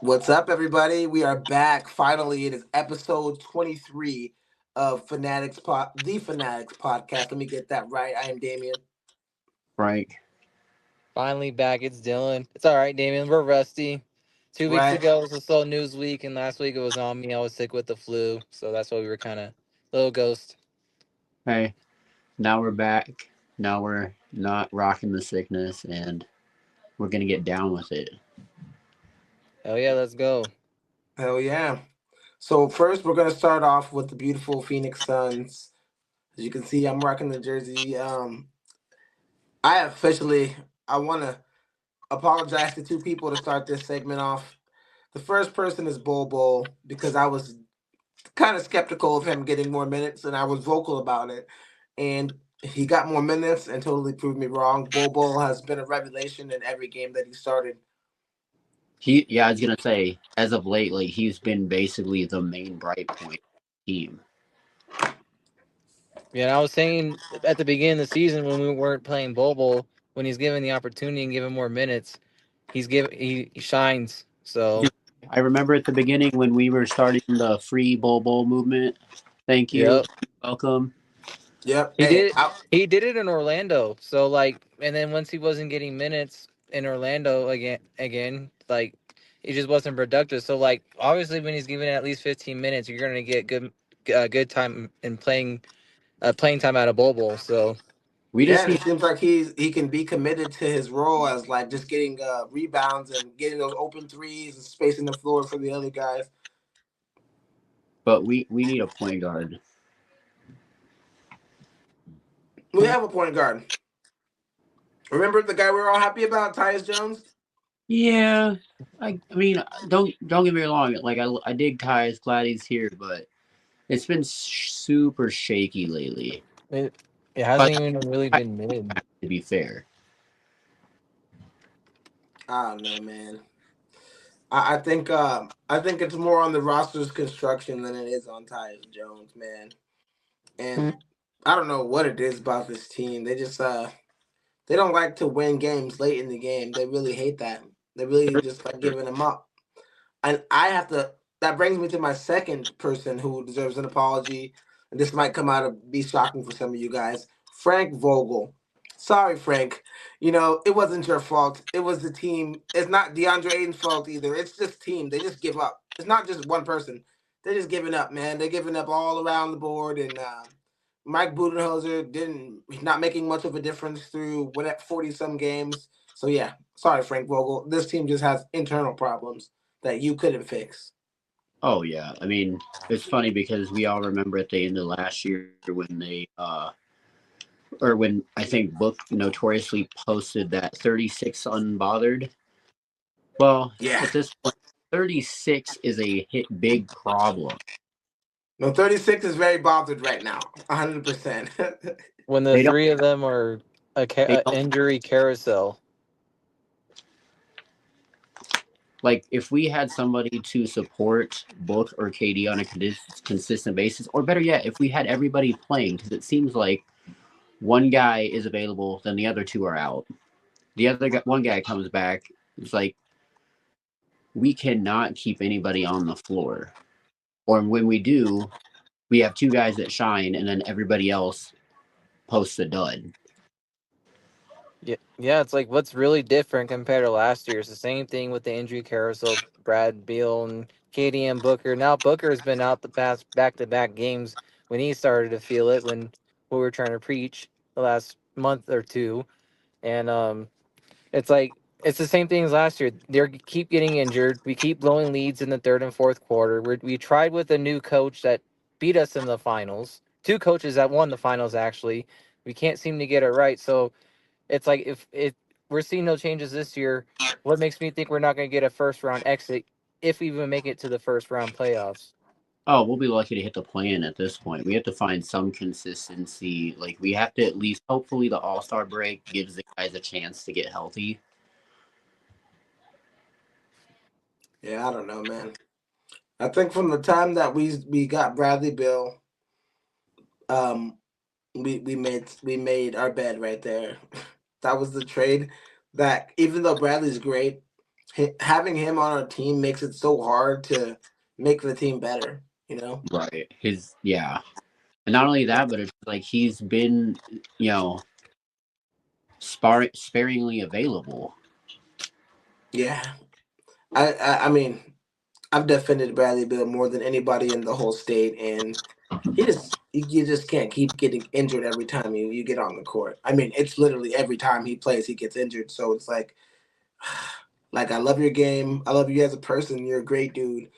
What's up, everybody? We are back. Finally, it is episode 23 of the Fanatics podcast. Let me get that right. I am Damien. Frank. Finally back. It's Dylan. It's all right, Damien. We're rusty. 2 weeks Right? ago was a slow news week, and last week it was on me. I was sick with the flu, so that's why we were kind of little ghost. Hey, now we're back. Now we're not rocking the sickness, and we're gonna get down with it. Hell yeah, let's go. Hell yeah. So, first, we're going to start off with the beautiful Phoenix Suns. As you can see, I'm rocking the jersey. I officially, I want to apologize to two people to start this segment off. The first person is Bull because I was kind of skeptical of him getting more minutes, and I was vocal about it. And he got more minutes and totally proved me wrong. Bull has been a revelation in every game that he started. I was gonna say, as of late, like he's been basically the main bright point of the team. Yeah, and I was saying at the beginning of the season when we weren't playing Bobo, when he's given the opportunity and given more minutes, he shines. So I remember at the beginning when we were starting the free Bowl movement. Thank you, yep, welcome. Yep. he Hey, did. He did it in Orlando. So like, and then once he wasn't getting minutes in Orlando again, like he just wasn't productive. So like, obviously, when he's given at least 15 minutes, you're gonna get good time in playing time out of Bobo. So We yeah, just and need it seems like he can be committed to his role as like just getting rebounds and getting those open threes and spacing the floor for the other guys. but we need a point guard. We have a point guard. Remember the guy we were all happy about, Tyus Jones? Yeah, I mean, don't get me wrong. Like I dig Tyus, glad he's here, but it's been super shaky lately. it, it But hasn't even really been mid. to be fair, I don't know, man. I think it's more on the roster's construction than it is on Tyus Jones, man. And I don't know what it is about this team. They don't like to win games late in the game. They really hate that. They really just like giving them up. And I have to. That brings me to my second person who deserves an apology. And this might come out of be shocking for some of you guys. Frank Vogel. Sorry, Frank. It wasn't your fault. It was the team. It's not DeAndre Ayton's fault either. It's just team. They just give up. It's not just one person. They're just giving up, man. They're giving up all around the board. And Mike Budenholzer he's not making much of a difference through 40 some games. So yeah, sorry, Frank Vogel. This team just has internal problems that you couldn't fix. oh yeah. I mean, it's funny because we all remember at the end of last year when or when I think Book notoriously posted that 36 unbothered. Well, Yeah. at this point, 36 is a big problem. No, 36 is very bothered right now. 100%. When the They don't. three of them are They a don't injury carousel. like if we had somebody to support Book or KD on a consistent basis, or better yet, if we had everybody playing, because it seems like one guy is available, then the other two are out. One guy comes back. It's like we cannot keep anybody on the floor, or when we do, we have two guys that shine, and then everybody else posts a dud. Yeah, it's like what's really different compared to last year. It's the same thing with the injury carousel. Brad Beal and KD and Booker. Now Booker has been out the past back-to-back games when he started to feel it when we were trying to preach the last month or two, and it's like it's the same thing as last year. They keep getting injured. We keep blowing leads in the third and fourth quarter. We tried with a new coach that beat us in the finals. Two coaches that won the finals actually. We can't seem to get it right. So it's like if we're seeing no changes this year, what makes me think we're not going to get a first round exit if we even make it to the first round playoffs? Oh, we'll be lucky to hit the plan at this point. We have to find some consistency. Like we have to at least, hopefully, the All Star break gives the guys a chance to get healthy. Yeah, I don't know, man. I think from the time that we got Bradley Bill, um, we made our bed right there. That was the trade that even though Bradley's great, having him on our team makes it so hard to make the team better. You know. Right. Yeah. And not only that, but it's like he's been, you know, sparingly available. Yeah. I mean, I've defended Bradley Bill more than anybody in the whole state, and you just can't keep getting injured every time you get on the court. I mean, it's literally every time he plays, he gets injured. So it's like I love your game, I love you as a person. You're a great dude,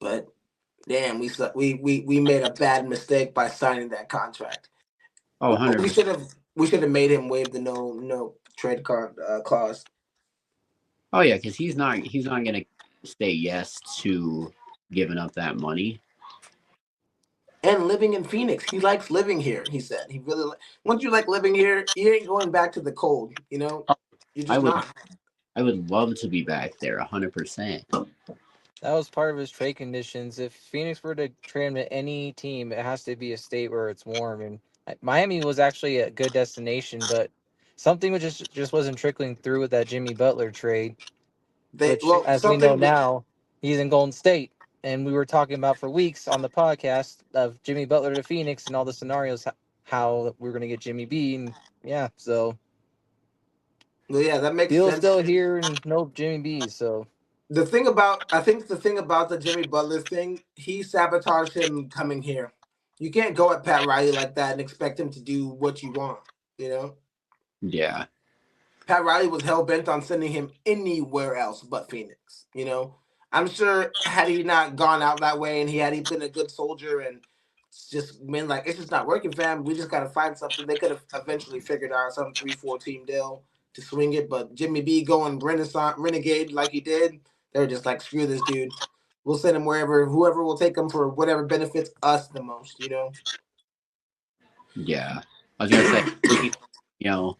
but damn, we made a bad mistake by signing that contract. Oh, 100%. We should have made him waive the no trade card clause. Oh yeah, because he's not gonna say yes to giving up that money. And living in Phoenix, he likes living here. He said he really once you like living here, you ain't going back to the cold. You know, you're I just would not. I would love to be back there 100%. That was part of his trade conditions. If Phoenix were to trade him to any team, it has to be a state where it's warm. And Miami was actually a good destination, but something was just wasn't trickling through with that Jimmy Butler trade, They which, well as we know something be, now, he's in Golden State. And we were talking about for weeks on the podcast of Jimmy Butler to Phoenix and all the scenarios how we are going to get Jimmy B. And yeah, so well, yeah, that makes Beal's sense. still here and no Jimmy B. So I think the thing about the Jimmy Butler thing, he sabotaged him coming here. You can't go at Pat Riley like that and expect him to do what you want. You know, Yeah. Pat Riley was hell bent on sending him anywhere else but Phoenix. You know, I'm sure had he not gone out that way and he been a good soldier and just been like, it's just not working, fam. We just got to find something. They could have eventually figured out some 3-4 team deal to swing it. But Jimmy B going Renaissance renegade like he did, they were just like, screw this dude. We'll send him wherever, whoever will take him for whatever benefits us the most. You know. Yeah. I was gonna say, you know,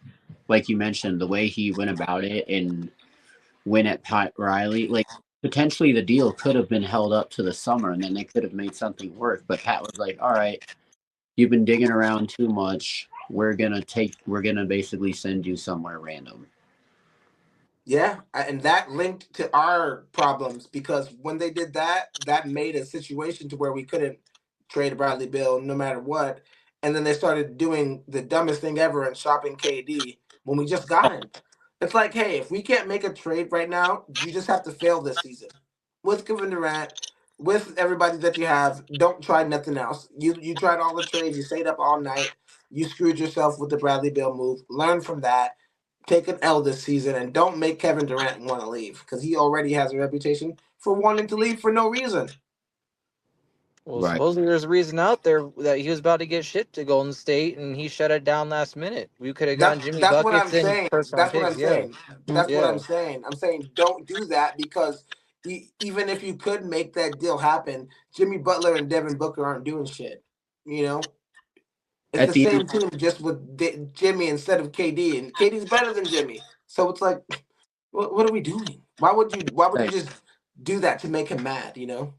like you mentioned, the way he went about it and went at Pat Riley, like potentially the deal could have been held up to the summer and then they could have made something work. But Pat was like, all right, you've been digging around too much. We're gonna basically send you somewhere random. Yeah, and that linked to our problems because when they did that, that made a situation to where we couldn't trade Bradley Bill no matter what. And then they started doing the dumbest thing ever and shopping KD when we just got him. It's like, hey, if we can't make a trade right now, you just have to fail this season. With Kevin Durant, with everybody that you have, don't try nothing else. You tried all the trades, you stayed up all night, you screwed yourself with the Bradley Bill move. Learn from that, take an L this season and don't make Kevin Durant want to leave because he already has a reputation for wanting to leave for no reason. well, Right. supposedly there's a reason out there that he was about to get shipped to Golden State, and he shut it down last minute. We could have gotten Jimmy That's what I'm buckets and saying. first round That's what picks. I'm Yeah, saying. That's what I'm yeah. saying. I'm saying don't do that because even if you could make that deal happen, Jimmy Butler and Devin Booker aren't doing shit. You know, it's At the the end, same team just with Jimmy instead of KD, and KD's better than Jimmy. So it's like, what are we doing? Why would you just do that to make him mad? You know.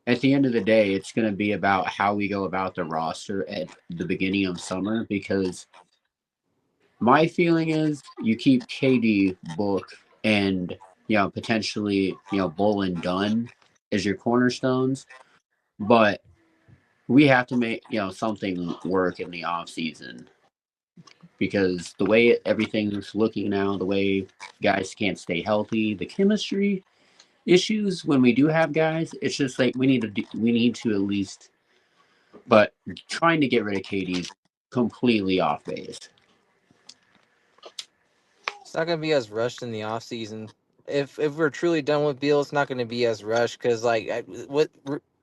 at the end of the day, it's going to be about how we go about the roster at the beginning of summer because my feeling is you keep KD, Book, and potentially Bull and Dunn as your cornerstones, but we have to make something work in the off season because the way everything's looking now, the way guys can't stay healthy, the chemistry issues when we do have guys, it's just like we need to at least. But trying to get rid of KD is completely off base. It's not gonna be as rushed in the off season. If we're truly done with Beal, it's not gonna be as rushed because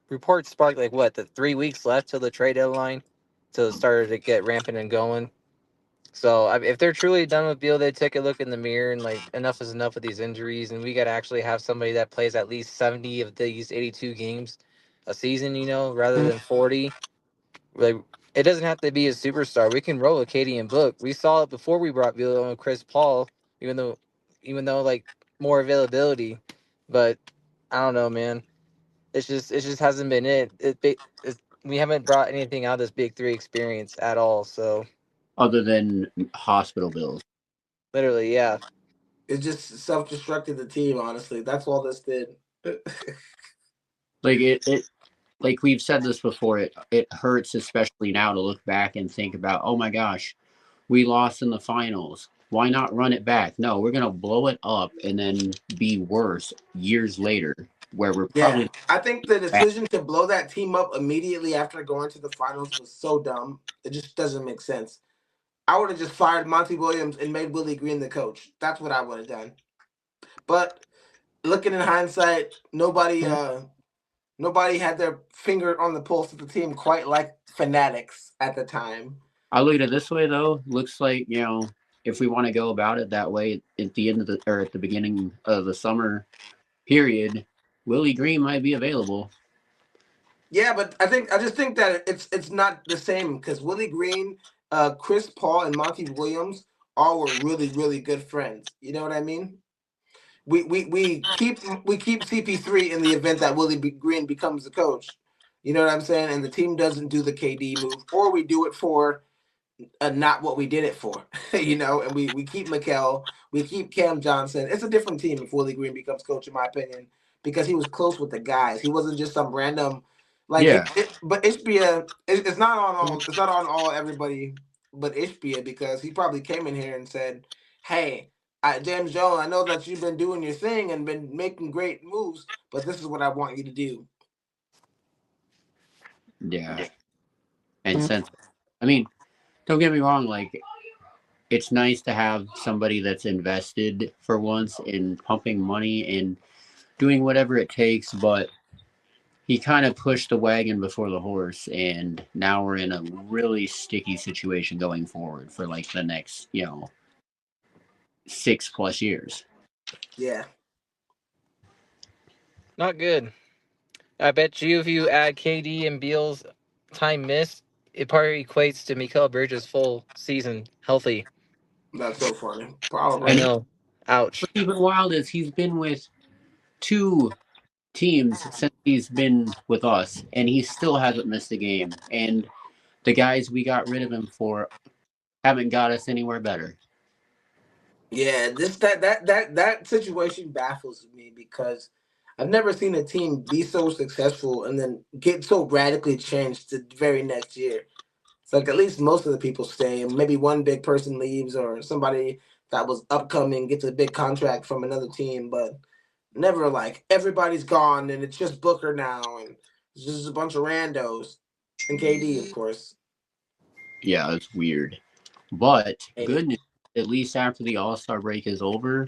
reports sparked like what the 3 weeks left till the trade deadline, till it started to get rampant and going. So if they're truly done with Beal, they take a look in the mirror and like enough is enough of these injuries, and we got to actually have somebody that plays at least 70 of these 82 games a season, rather than 40. Like it doesn't have to be a superstar. We can roll with Katie and Book. We saw it before we brought Beal and Chris Paul, even though like more availability, but I don't know, man. It just hasn't been we haven't brought anything out of this big three experience at all. So Other than hospital bills. literally, yeah. It just self-destructed the team. Honestly, that's all this did. Like like we've said this before, it hurts, especially now, to look back and think about, oh my gosh, we lost in the finals. Why not run it back? No, we're gonna blow it up and then be worse years later, where we're Yeah, probably I think the back. decision to blow that team up immediately after going to the finals was so dumb. It just doesn't make sense. I would have just fired Monty Williams and made Willie Green the coach. That's what I would have done. But looking in hindsight, nobody had their finger on the pulse of the team quite like fAnaticZ at the time. I look at it this way though. Looks like, if we want to go about it that way at the end of or at the beginning of the summer period, Willie Green might be available. Yeah, but I just think that it's not the same because Willie Green, Chris Paul, and Monty Williams all were really good friends. You know what I mean? We keep CP3 in the event that Green becomes the coach. You know what I'm saying? And the team doesn't do the KD move, or we do it for not what we did it for. And we keep Mikal, we keep Cam Johnson. It's a different team if Willie Green becomes coach, in my opinion, because he was close with the guys. He wasn't just some random like Yeah. but Ishbia, it's not on all everybody but Ishbia, because he probably came in here and said, "Hey, James Jones, I know that you've been doing your thing and been making great moves, but this is what I want you to do." Yeah. And since, I mean, don't get me wrong, like, it's nice to have somebody that's invested for once in pumping money and doing whatever it takes, but he kind of pushed the wagon before the horse, and now we're in a really sticky situation going forward for like the next, 6+ years. Yeah. Not good. I bet you if you add KD and Beal's time missed, it probably equates to Mikal Bridges' full season healthy. That's so funny. I Probably. And know. Ouch. what's even wild is he's been with two teams since he's been with us, and he still hasn't missed a game. And the guys we got rid of him for haven't got us anywhere better. Yeah, this that situation baffles me because I've never seen a team be so successful and then get so radically changed the very next year. It's like at least most of the people stay, and maybe one big person leaves or somebody that was upcoming gets a big contract from another team, but never like everybody's gone and it's just Booker now and it's just a bunch of randos and KD, of course. Yeah, it's weird. But good 80. news, at least after the All-Star break is over,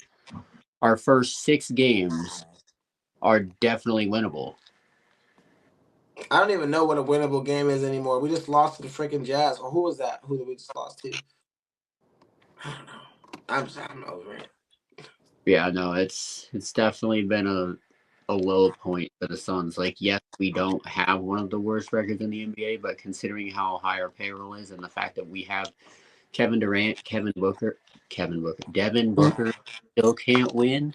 our first 6 games are definitely winnable. I don't even know what a winnable game is anymore. We just lost to the freaking Jazz. Or who was that? Who did we just lost to? I don't know. I'm over it. Yeah, no, it's definitely been a low point for the Suns. Like, yes, we don't have one of the worst records in the NBA, but considering how high our payroll is and the fact that we have Kevin Durant, Devin Booker still can't win.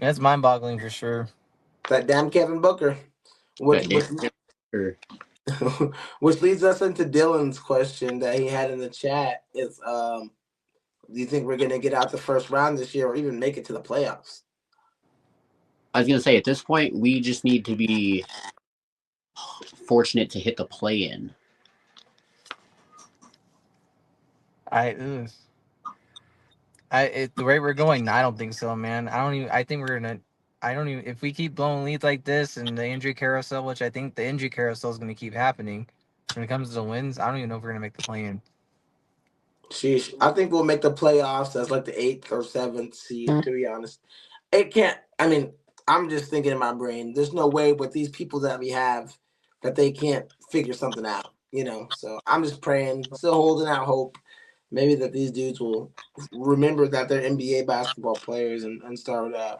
That's mind boggling for sure. That damn Kevin Booker. Which That which Booker, which leads us into Dylan's question that he had in the chat. Is do you think we're gonna get out the first round this year or even make it to the playoffs? I was gonna say at this point we just need to be fortunate to hit the play-in. I ugh. The way we're going, I don't think so, man. I don't even. I think we're gonna. I don't even. If we keep blowing leads like this and the injury carousel, which I think the injury carousel is gonna keep happening, when it comes to the wins, I don't even know if we're gonna make the play in. Sheesh. I think we'll make the playoffs as like the 8th or 7th seed, to be honest. It can't. I mean, I'm just thinking in my brain. There's no way with these people that we have that they can't figure something out. So I'm just praying, still holding out hope. Maybe that these dudes will remember that they're NBA basketball players and start I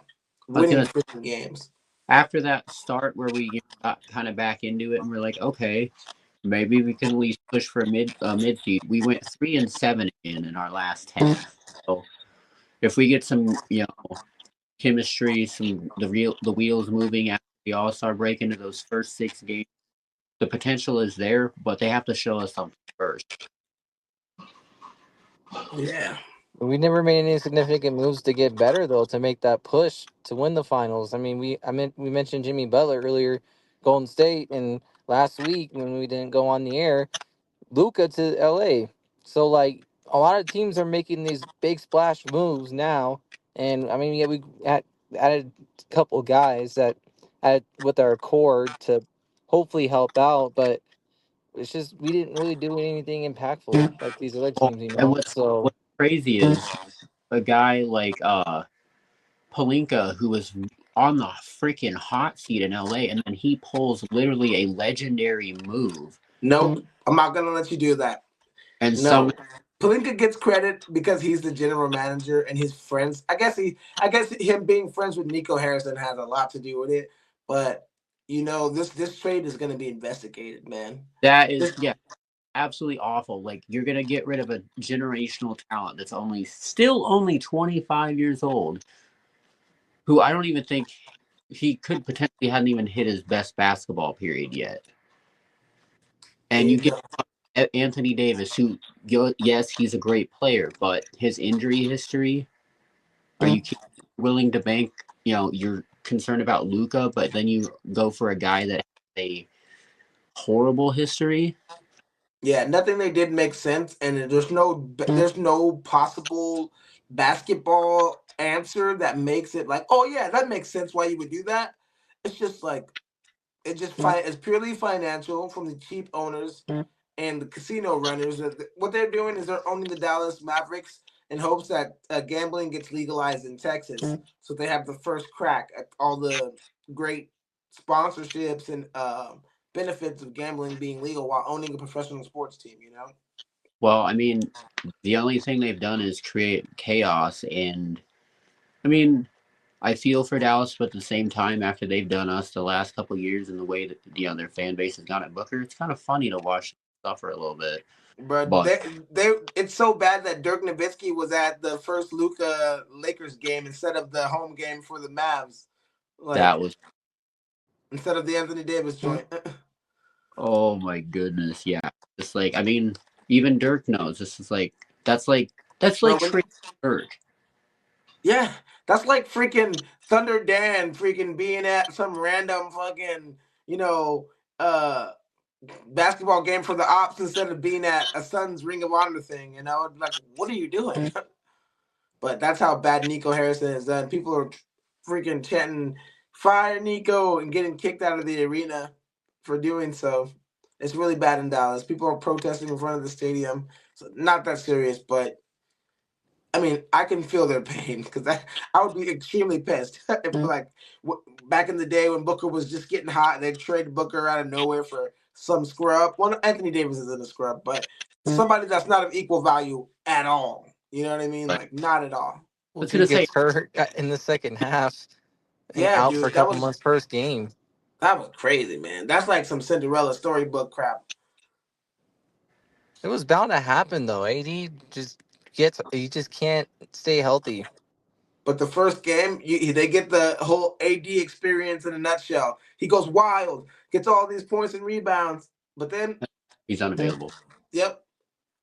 was winning gonna freaking games. After that start where we got kind of back into it and we're like, okay, maybe we can at least push for a mid seed. We went 3-7 in our last 10. So if we get some, chemistry, the wheels moving after the All-Star break into those first 6 games, the potential is there, but they have to show us something first. Yeah. We never made any significant moves to get better though to make that push to win the finals. I mean, we mentioned Jimmy Butler earlier, Golden State, and last week when we didn't go on the air, Luca to LA. So like a lot of teams are making these big splash moves now, and I mean, yeah, we added a couple guys that added with our core to hopefully help out, but it's just we didn't really do anything impactful like these other Well, teams, and So what's crazy is a guy like Palinka, who was on the freaking hot seat in LA, and then he pulls literally a legendary move. Nope. I'm not gonna let you do that. And No. some Palinka gets credit because he's the general manager and his friends. I guess him being friends with Nico Harrison has a lot to do with it. But this trade is gonna be investigated, man. that is, This, yeah, absolutely awful. Like you're gonna get rid of a generational talent that's only 25 years old, who I don't even think he could potentially hadn't even hit his best basketball period yet. And you get Anthony Davis, who yes, he's a great player, but his injury history. Are you willing to bank? You're concerned about Luca, but then you go for a guy that has a horrible history. Yeah, nothing they did makes sense, and there's no possible basketball answer that makes it like, oh yeah, that makes sense why you would do that. It's just like it's purely financial from the cheap owners and the casino runners. What they're doing is they're owning the Dallas Mavericks in hopes that gambling gets legalized in Texas, so they have the first crack at all the great sponsorships and benefits of gambling being legal while owning a professional sports team. Well, I mean, the only thing they've done is create chaos, and I mean, I feel for Dallas, but at the same time, after they've done us the last couple of years and the way that their fan base has gone at Booker, it's kind of funny to watch them suffer a little bit. But But it's so bad that Dirk Nowitzki was at the first Luka Lakers game instead of the home game for the Mavs, like that was, instead of the Anthony Davis joint. oh my goodness, yeah. It's like, I mean, even Dirk knows. This is that's like Bro, when Trey Dirk. Yeah, that's like freaking Thunder Dan freaking being at some random fucking, you know, uh basketball game for the ops instead of being at a Suns Ring of Honor thing, Like, what are you doing? But that's how bad Nico Harrison is done. People are freaking chanting fire Nico and getting kicked out of the arena for doing so. It's really bad in Dallas. People are protesting in front of the stadium. So not that serious, but I mean, I can feel their pain because I would be extremely pissed if, like, back in the day when Booker was just getting hot, they traded Booker out of nowhere for some scrub. Well, Anthony Davis isn't a scrub, but somebody that's not of equal value at all. You know what I mean? But Like, not at all. I well, was gonna dude say, gets hurt in the second half and Yeah, out for a dude, that couple was months first game. that was crazy, man. That's like some Cinderella storybook crap. It was bound to happen though. He just can't stay healthy. But the first game, they get the whole AD experience in a nutshell. He goes wild, gets all these points and rebounds, but then, he's unavailable. yep,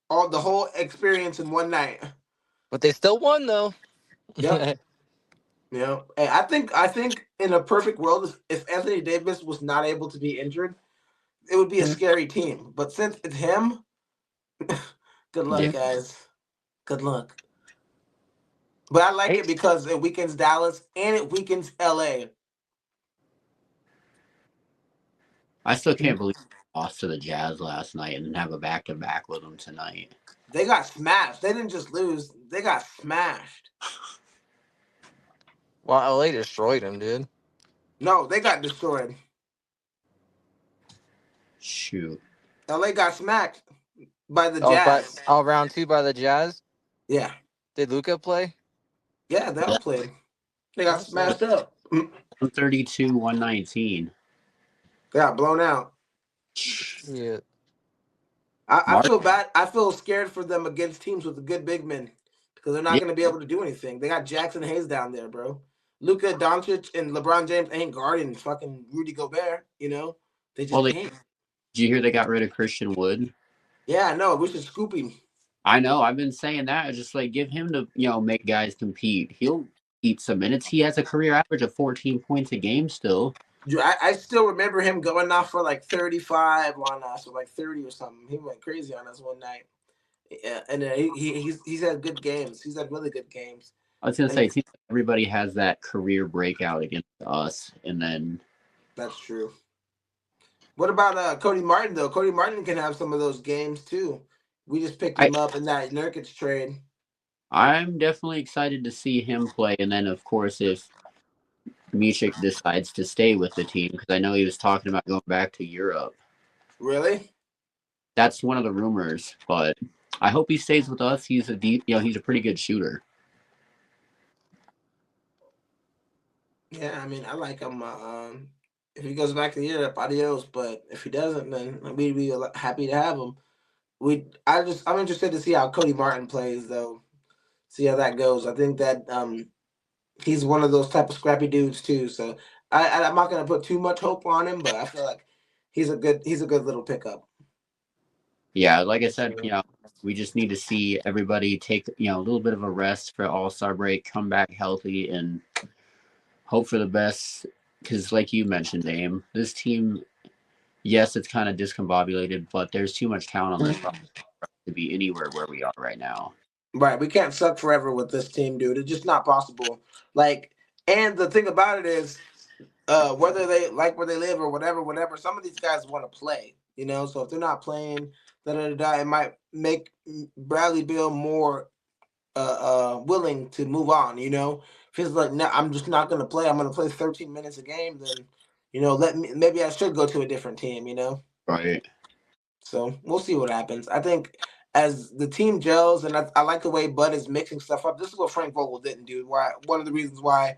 all the whole experience in one night. But they still won though. Yep. Hey, I think in a perfect world, if Anthony Davis was not able to be injured, it would be a scary team. But since it's him, good luck, Yeah, guys. Good luck. But I like it because it weakens Dallas and it weakens LA. I still can't believe we lost to the Jazz last night and have a back to back with them tonight. They got smashed. They didn't just lose; they got smashed. Well, LA destroyed him, dude. No, they got destroyed. Shoot. LA got smacked by the But Jazz. round two by the Jazz. Yeah, Did Luca play? yeah, they all played. They got Also, smashed up. 132, 119. They got blown out. yeah. I Mark, feel bad. I feel scared for them against teams with good big men because they're not yeah, going to be able to do anything. They got Jackson Hayes down there, bro. Luka Doncic and LeBron James ain't guarding fucking Rudy Gobert. They well, just ain't. did you hear they got rid of Christian Wood? Yeah, I know. We should scoop him. I know. I've been saying that. Just like give him to make guys compete. He'll eat some minutes. He has a career average of 14 points a game still. I still remember him going off for like 35 on us, or like 30 or something. He went crazy on us one night. Yeah, and he's had good games. He's had really good games. I was gonna And say, it seems like everybody has that career breakout against us, and then that's true. What about Cody Martin though? Cody Martin can have some of those games too. We just picked I him up in that Nurkic trade. I'm definitely excited to see him play. And then of course if Micic decides to stay with the team, because I know he was talking about going back to Europe. Really? That's one of the rumors, but I hope he stays with us. He's he's a pretty good shooter. Yeah, I mean, I like him. If he goes back to Europe, adios. But if he doesn't, then we'd be happy to have him. I'm interested to see how Cody Martin plays though. See how that goes. I think that he's one of those type of scrappy dudes too. So I'm not gonna put too much hope on him, but I feel like he's a good little pickup. Yeah, like I said, we just need to see everybody take a little bit of a rest for All-Star break, come back healthy, and hope for the best. Because, like you mentioned, Dame, this team, yes, it's kind of discombobulated, but there's too much talent on this roster to be anywhere where we are right now. Right, we can't suck forever with this team, dude. It's just not possible. Like, and the thing about it is, whether they like where they live or whatever, some of these guys want to play. So if they're not playing, it might make Bradley Beal more willing to move on. If he's like, no, I'm just not going to play. I'm going to play 13 minutes a game. Then, maybe I should go to a different team. Right. So we'll see what happens. I think as the team gels, and I like the way Bud is mixing stuff up. This is what Frank Vogel didn't do. Why one of the reasons why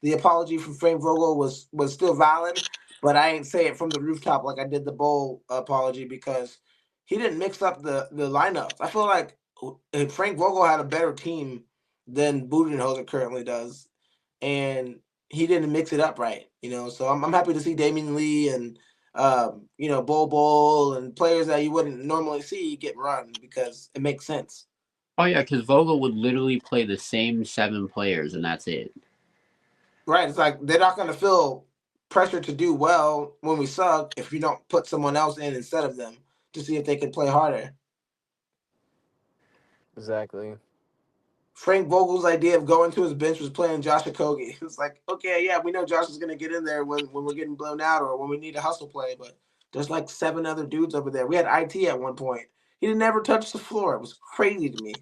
the apology from Frank Vogel was still valid, but I ain't say it from the rooftop like I did the bowl apology, because he didn't mix up the lineups. I feel like Frank Vogel had a better team than Budenholzer currently does, and he didn't mix it up right. So I'm happy to see Damian Lee and Bol and players that you wouldn't normally see get run, because it makes sense. Oh, yeah, because Vogel would literally play the same 7 players, and that's it. Right. It's like they're not going to feel pressure to do well when we suck if you don't put someone else in instead of them to see if they can play harder. Exactly. Frank Vogel's idea of going to his bench was playing Josh Okogie. It's like, okay, yeah, we know Josh is going to get in there when we're getting blown out or when we need a hustle play, but there's like 7 other dudes over there. We had IT at one point. He didn't ever touch the floor. It was crazy to me.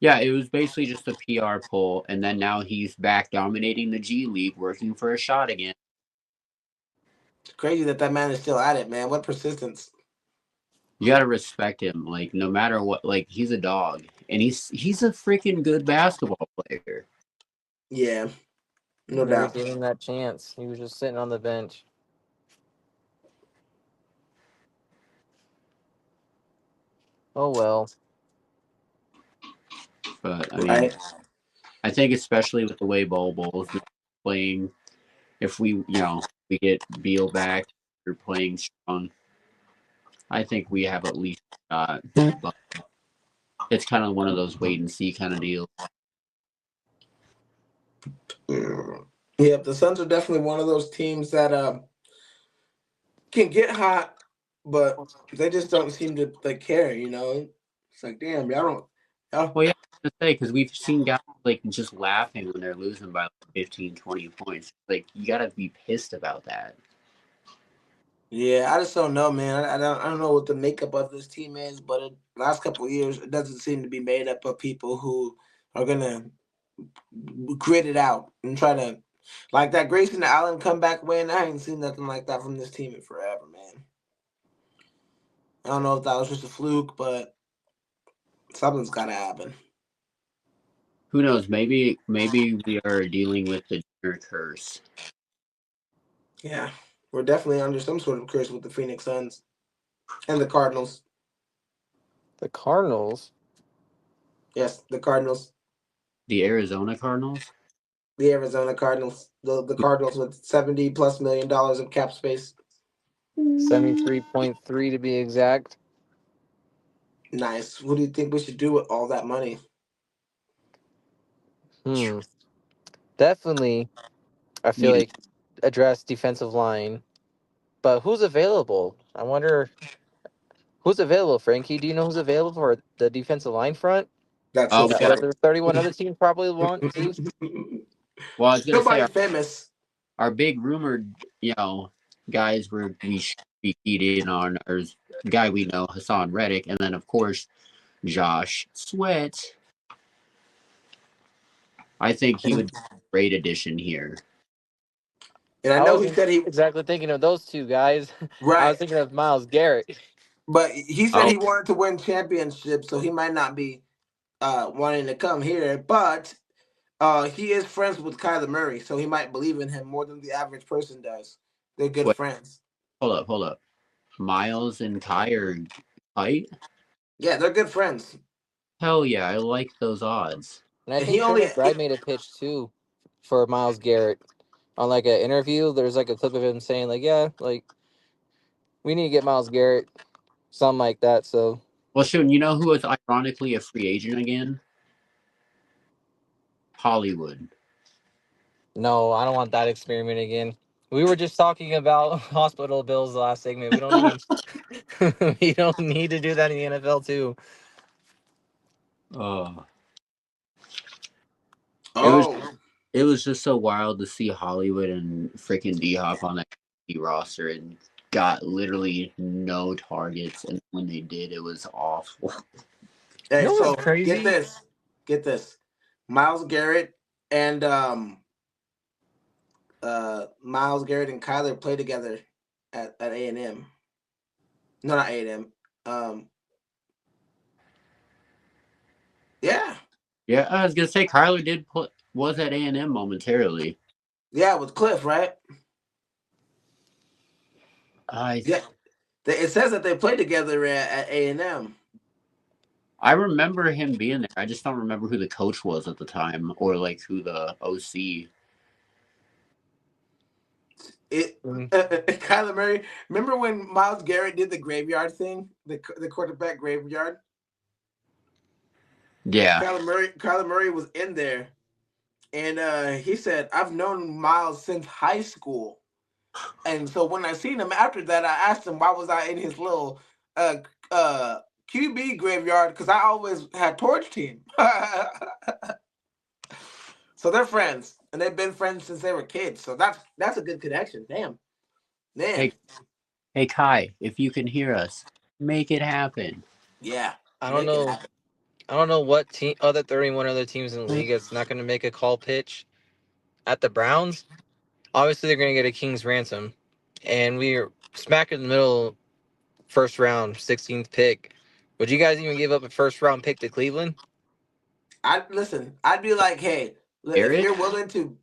Yeah, it was basically just a PR pull, and then now he's back dominating the G League, working for a shot again. It's crazy that man is still at it, man. What persistence. You gotta respect him, like no matter what. Like he's a dog, and he's a freaking good basketball player. Yeah, no Never doubt. gave him that chance. He was just sitting on the bench. Oh well. But I mean, Right. I think especially with the way Bol is playing, if we we get Beal back or playing strong, I think we have at least a shot. But it's kind of one of those wait and see kind of deals. Yeah, the Suns are definitely one of those teams that can get hot, but they just don't seem to care. It's like, damn, y'all don't. Well, yeah, I was gonna say because we've seen guys like just laughing when they're losing by like 15, 20 points. Like you gotta be pissed about that. Yeah, I just don't know, man. I don't know what the makeup of this team is, but last couple of years, it doesn't seem to be made up of people who are gonna grit it out and try to, like that Grayson Allen comeback win. I ain't seen nothing like that from this team in forever, man. I don't know if that was just a fluke, but something's gotta happen. Who knows? Maybe we are dealing with the Jenner curse. Yeah, we're definitely under some sort of curse with the Phoenix Suns and the Cardinals. The Cardinals? Yes, the Cardinals. The Arizona Cardinals? The Arizona Cardinals. The Cardinals with $70+ million of cap space. 73.3 to be exact. Nice. What do you think we should do with all that money? Definitely, I feel Needed. like address defensive line. But who's available? I wonder who's available, Frankie. Do you know who's available for the defensive line front? That's so Oh, we That got. funny. other 31 other teams probably want to. Well, I was gonna say Nobody famous. our big rumored, guys we should be keyed in on are guy we know, Hassan Reddick, and then of course Josh Sweat. I think he would be a great addition here. And I I know he wasn't said he exactly thinking of those two guys. I was right, thinking of Miles Garrett. but he said Oh, he wanted to win championships, so he might not be wanting to come here. But he is friends with Kyler Murray, so he might believe in him more than the average person does. They're good wait, friends. hold up. Miles and Kai are tight? Yeah, they're good friends. Hell yeah, I like those odds. And I And he think Trey only McBride made a pitch too for Miles Garrett on like an interview. There's like a clip of him saying like, yeah, like we need to get Miles Garrett, something like that. So Well, Shun, you know who is ironically a free agent again? Hollywood. no, I don't want that experiment again. We were just talking about hospital bills last segment. We don't need we don't need to do that in the NFL too. Oh, it was oh it was just so wild to see Hollywood and freaking D Hop on that roster and got literally no targets, and when they did, it was awful. hey, You know what's so crazy? get this, Miles Garrett and Miles Garrett and Kyler play together at A&M. No, not A&M. Um, yeah, Yeah, I was gonna say Kyler was at A&M momentarily. yeah, with Cliff, right? I Yeah, it says that they played together at A&M. I remember him being there. I just don't remember who the coach was at the time or like who the OC. It Mm. Kyler Murray. Remember when Miles Garrett did the graveyard thing, the quarterback graveyard? Yeah, Kyler Murray was in there, and he said, "I've known Miles since high school." And so when I seen him after that, I asked him why was I in his little uh QB graveyard because I always had torched him. So they're friends, and they've been friends since they were kids. So that's a good connection. Damn, man. hey, hey Kai, if you can hear us, make it happen. Yeah, I don't make it know. happen. I don't know what team, other 31 other teams in the league that's not going to make a call pitch at the Browns. Obviously, they're going to get a king's ransom, and we're smack in the middle, first round, 16th pick. Would you guys even give up a first round pick to Cleveland? I listen. I'd be like, hey, if Garrett? you're willing to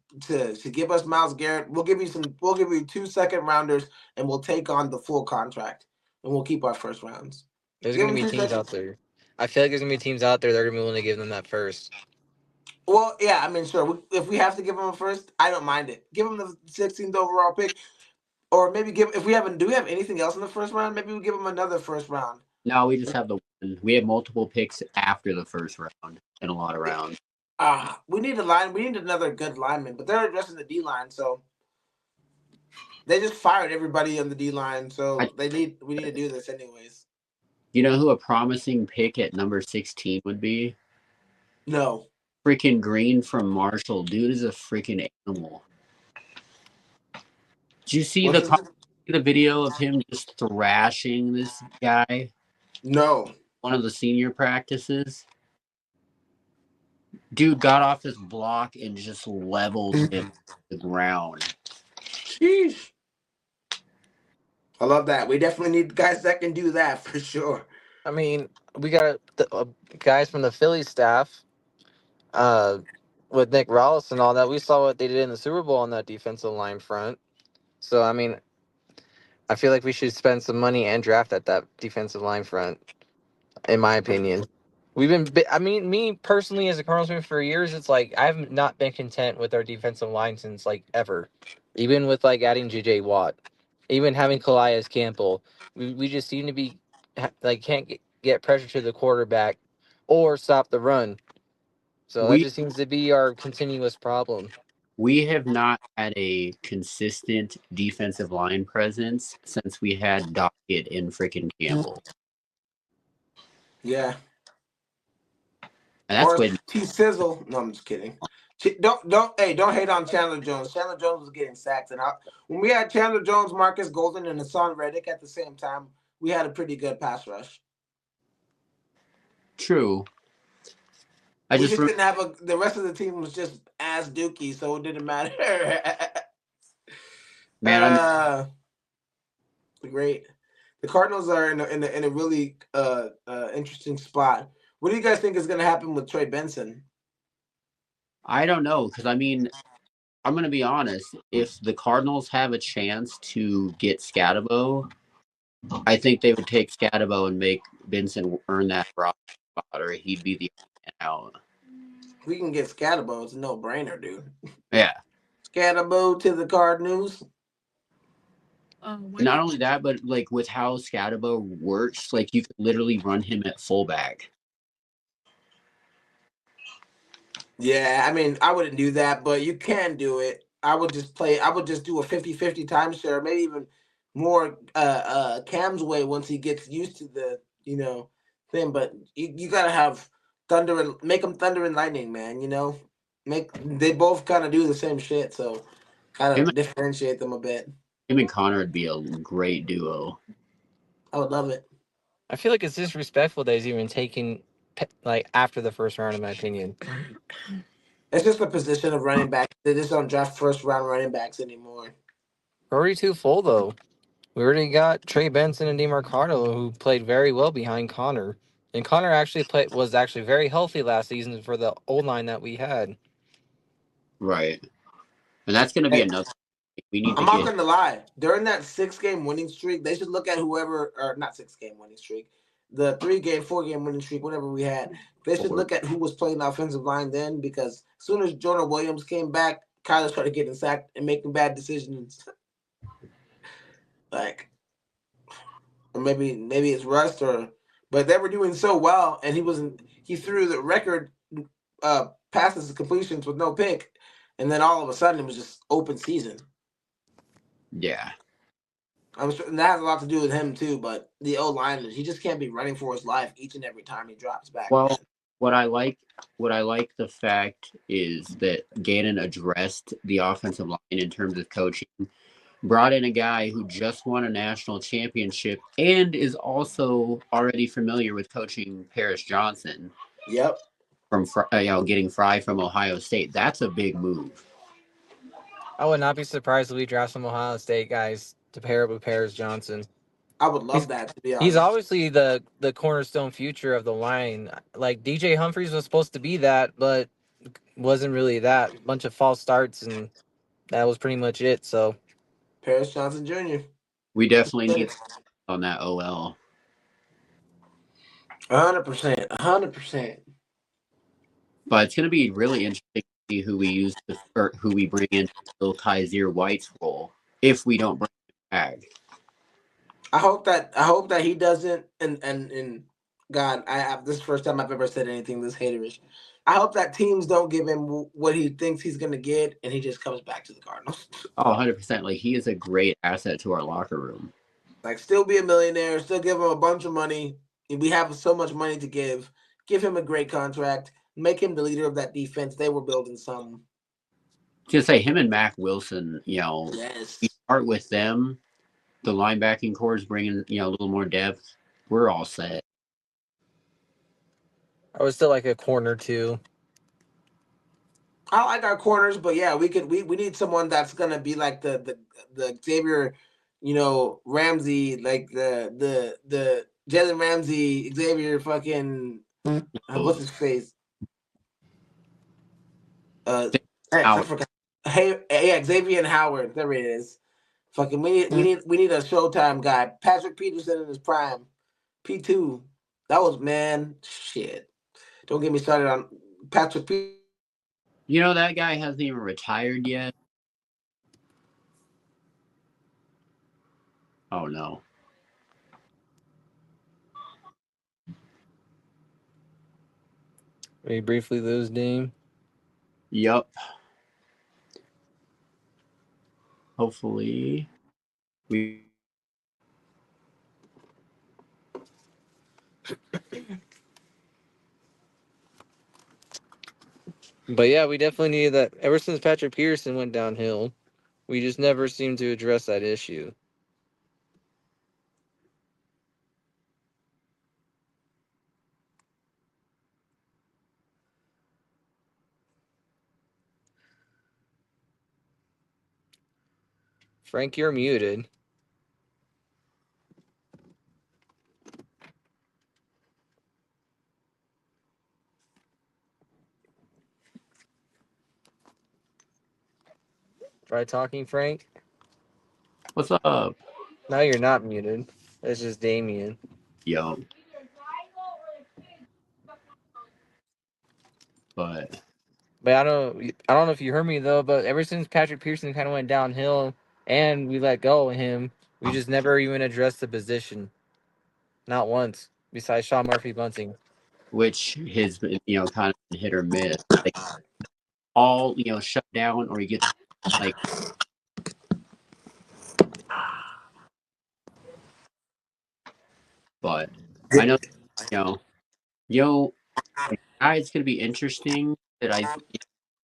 give us Miles Garrett, we'll give you some. We'll give you 2 second rounders, and we'll take on the full contract, and we'll keep our first rounds. There's Give going to them be two teams out seconds. there. I feel like there's going to be teams out there that are going to be willing to give them that first. Well, yeah, I mean, sure. If we have to give them a first, I don't mind it. Give them the 16th overall pick, or maybe give if we haven't. Do we have anything else in the first round? Maybe we give them another first round. No, we just have the one. We have multiple picks after the first round in a lot of rounds. We need a line. We need another good lineman, but they're addressing the D line, so they just fired everybody on the D line. I, So we need to do this anyways. you know who a promising pick at number 16 would be? No, Freaking Green from Marshall. Dude is a freaking animal. Did you see what's his name? the video of him just thrashing this guy? No. One of the senior practices. Dude got off his block and just leveled him to the ground. Sheesh. I love that. We definitely need guys that can do that for sure. I mean, we got guys from the Philly staff uh, with Nick Rollis and all that. We saw what they did in the Super Bowl on that defensive line front. So, I mean, I feel like we should spend some money and draft at that defensive line front, in my opinion. I mean, me personally as a Cardinals fan for years, it's like I've not been content with our defensive line since like ever. Even with like adding JJ Watt, even having Calais Campbell, we just seem to be like can't get. get pressure to the quarterback or stop the run. So that We just seems to be our continuous problem. we have not had a consistent defensive line presence since we had Dockett and frickin' Campbell. Yeah. And that's Or when T Sizzle. No, I'm just kidding. Don't hate on Chandler Jones. Chandler Jones was getting sacks, and when we had Chandler Jones, Marcus Golden, and Hassan Reddick at the same time, we had a pretty good pass rush. true. We just didn't have the rest of the team was just ass dookie, so it didn't matter. Man, Great. The Cardinals are in a really interesting spot. What do you guys think is going to happen with Trey Benson? I don't know, because I mean, I'm going to be honest. If the Cardinals have a chance to get Scatabo, I think they would take Scatabo and make Benson earn that roster spot, or he'd be the out. We can get Scatabo. It's a no-brainer, dude. Yeah. Scatabo to the Cardinals. Not only that, but like with how Scatabo works, like you could literally run him at fullback. Yeah, I mean, I wouldn't do that, but you can do it. I would just do a 50-50 timeshare, maybe even more Cam's way once he gets used to the, thing. But you gotta have thunder and make them thunder and lightning, man. They both kind of do the same shit, so kind of differentiate them a bit. Him and Connor would be a great duo. I would love it. I feel like it's disrespectful that he's even taking like after the first round, in my opinion. It's just a position of running back. They just don't draft first round running backs anymore. We're already too full though. We already got Trey Benson and DeMarcado, who played very well behind Connor. And Connor was actually very healthy last season for the old line that we had. Right. And that's going to be another. We need I'm to not going to lie. During that 6-game winning streak, they should look at whoever, or not 6-game winning streak, the 3-game, 4-game winning streak, whatever we had. They should look at who was playing the offensive line then, because as soon as Jonah Williams came back, Kyler started getting sacked and making bad decisions. Or maybe it's rust, but they were doing so well, and he threw the record passes and completions with no pick, and then all of a sudden it was just open season. Yeah. I'm sure that has a lot to do with him too, but the O-line, he just can't be running for his life each and every time he drops back. Well, man. what I like the fact is that Gannon addressed the offensive line in terms of coaching, brought in a guy who just won a national championship and is also already familiar with coaching Paris Johnson. Yep. From getting Fry from Ohio State. That's a big move. I would not be surprised if we draft some Ohio State guys to pair up with Paris Johnson. I would love that, to be honest. He's obviously the cornerstone future of the line. Like DJ Humphries was supposed to be that, but wasn't really that. A bunch of false starts, and that was pretty much it. So Paris Johnson Jr. We definitely need on that OL. 100%. 100%. But it's going to be really interesting to see who we use or who we bring in to fill Kaiser White's role if we don't bring him back. I hope that he doesn't. And God, this is the first time I've ever said anything this haterish. I hope that teams don't give him what he thinks he's going to get, and he just comes back to the Cardinals. Oh, 100%. Like, he is a great asset to our locker room. Like, still be a millionaire, still give him a bunch of money. We have so much money to give. Give him a great contract. Make him the leader of that defense. They were building something. Just say him and Mac Wilson, yes. We start with them. The linebacking core is bringing, a little more depth. We're all set. I would still like a corner too. I like our corners, but yeah, we need someone that's gonna be like the Xavier, Ramsey, like the Jalen Ramsey, Xavier fucking what's his face? I forgot. Hey, yeah, Xavier and Howard. There it is. Fucking we need a Showtime guy. Patrick Peterson in his prime. P2. That was shit. Don't get me started on Patrick Peterson. That guy hasn't even retired yet. Oh, no. We briefly lose Dame. Yup. Hopefully, we. But yeah, we definitely needed that. Ever since Patrick Peterson went downhill, we just never seemed to address that issue. Frank, you're muted. Try talking, Frank. What's up? Now you're not muted. It's just Damien. Yo. But I don't know if you heard me though, but ever since Patrick Pearson kind of went downhill and we let go of him, we just never even addressed the position. Not once. Besides Sean Murphy Bunting. which his kind of hit or miss. Like all shut down or he gets like. But I know it's gonna be interesting that I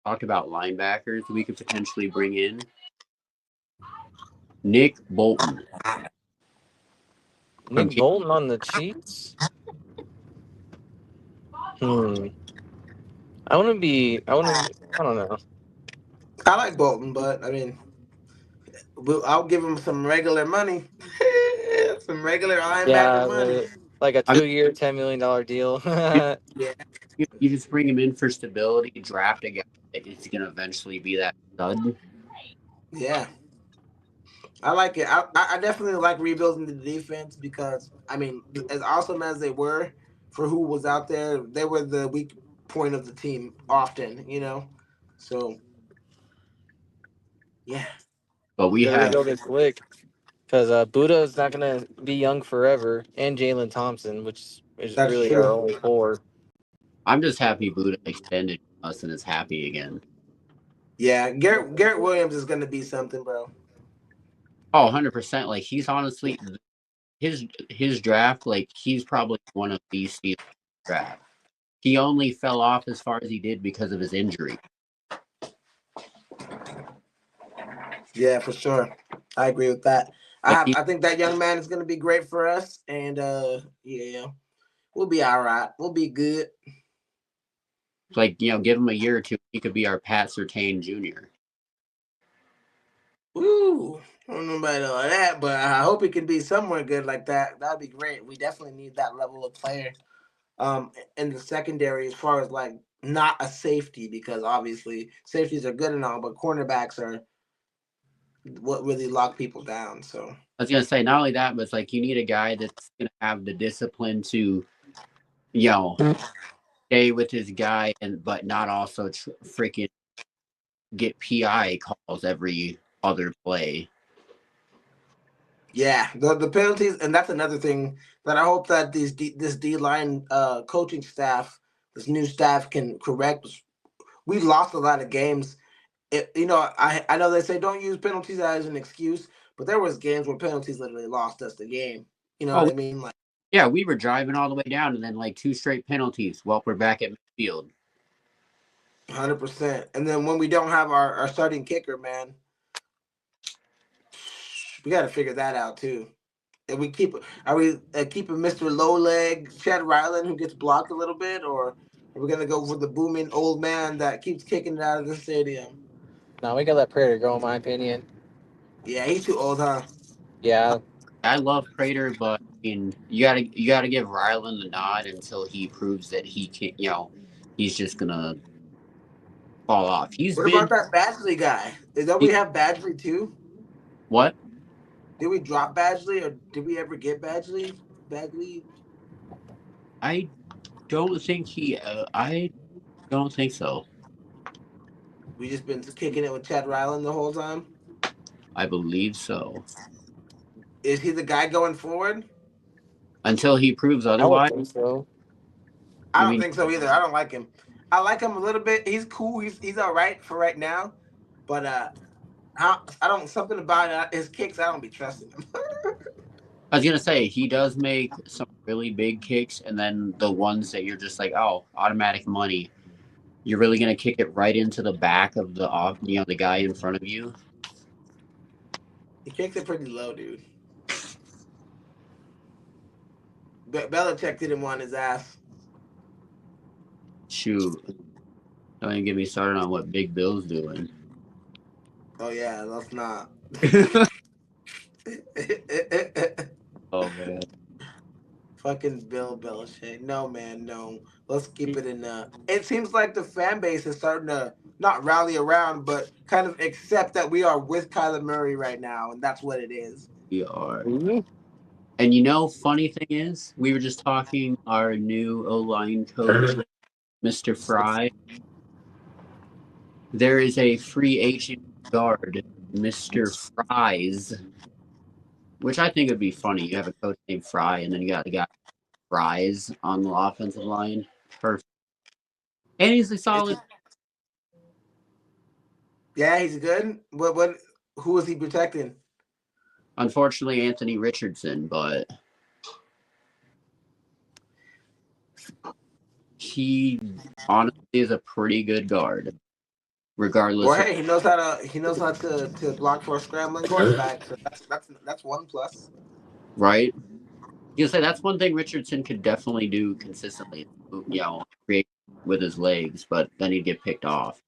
talked about linebackers we could potentially bring in. Nick Bolton. Nick Bolton on the Chiefs? I don't know. I like Bolton, but I mean, I'll give him some regular money, some regular linebacker money. Yeah, like a 2-year, $10 million deal. Yeah, You just bring him in for stability, draft a guy that is going to eventually be that stud. yeah. I like it. I definitely like rebuilding the defense because I mean, as awesome as they were for who was out there, they were the weak point of the team often. So yeah, But we Gotta have, rebuild it quick. Because Buddha is not going to be young forever. And Jalen Thompson, which is that's really our true. only core. I'm just happy Buddha extended us and is happy again. Yeah, Garrett Williams is gonna be something, bro. Oh, 100%. Like he's honestly his draft, like he's probably one of these steals draft. He only fell off as far as he did because of his injury. Yeah, for sure. I agree with that. Like I think that young man is gonna be great for us, and yeah, we'll be all right. We'll be good. give him a year or two, he could be our Pat Surtain Jr. Ooh, I don't know about all that, but I hope he can be somewhere good like that. That'd be great. We definitely need that level of player in the secondary as far as like not a safety because obviously safeties are good and all, but cornerbacks are what really lock people down. So I was gonna say not only that, but it's like you need a guy that's gonna have the discipline to, you know, stay with his guy and but not also freaking get PI calls every other play. yeah, the penalties, and that's another thing that I hope that this D line coaching staff, this new staff can correct. We lost a lot of games. I know they say don't use penalties as an excuse, but there was games where penalties literally lost us the game. You know Oh what I mean? Like yeah, we were driving all the way down and then like 2 straight penalties. Well, we're back at midfield. 100%. And then when we don't have our starting kicker, man, we got to figure that out too. And are we keeping Mr. Low Leg Chad Ryland who gets blocked a little bit, or are we gonna go for the booming old man that keeps kicking it out of the stadium? No, we got to let Prater go, in my opinion. Yeah, he's too old, huh? Yeah. I love Prater, but you gotta give Ryland the nod until he proves that he can. He's just gonna fall off. He's What been about that Badgley guy? Don't we have Badgley too? what? Did we drop Badgley, or did we ever get Badgley? Badgley? I don't think he. I don't think so. We just been kicking it with Chad Ryland the whole time. I believe so. Is he the guy going forward? Until he proves I would otherwise. think so. I I don't mean, think so either. I don't like him. I like him a little bit. He's cool. He's all right for right now, but I don't something about his kicks. I don't be trusting him. I was gonna say he does make some really big kicks, and then the ones that you're just like, oh, automatic money. You're really gonna kick it right into the back of the off, the guy in front of you. He kicks it pretty low, dude. Belichick didn't want his ass. Shoot, don't even get me started on what Big Bill's doing. Oh yeah, let's not. Oh man, Fucking Bill Belichick. No man, no. Let's keep it in. It seems like the fan base is starting to not rally around, but kind of accept that we are with Kyler Murray right now, and that's what it is. we are. Mhm. And funny thing is, we were just talking our new O line coach, Mr. Fry. There is a free agent guard, Mr. Fries, which I think would be funny. You have a coach named Fry, and then you got the guy Fries on the offensive line. Perfect. And he's a It's, solid. yeah, he's good. What? Who is he protecting? Unfortunately, Anthony Richardson, but he honestly is a pretty good guard, Well, regardless of hey, he knows how to block for a scrambling quarterback. So that's one plus. right. You say that's one thing Richardson could definitely do consistently. Create with his legs, but then he'd get picked off.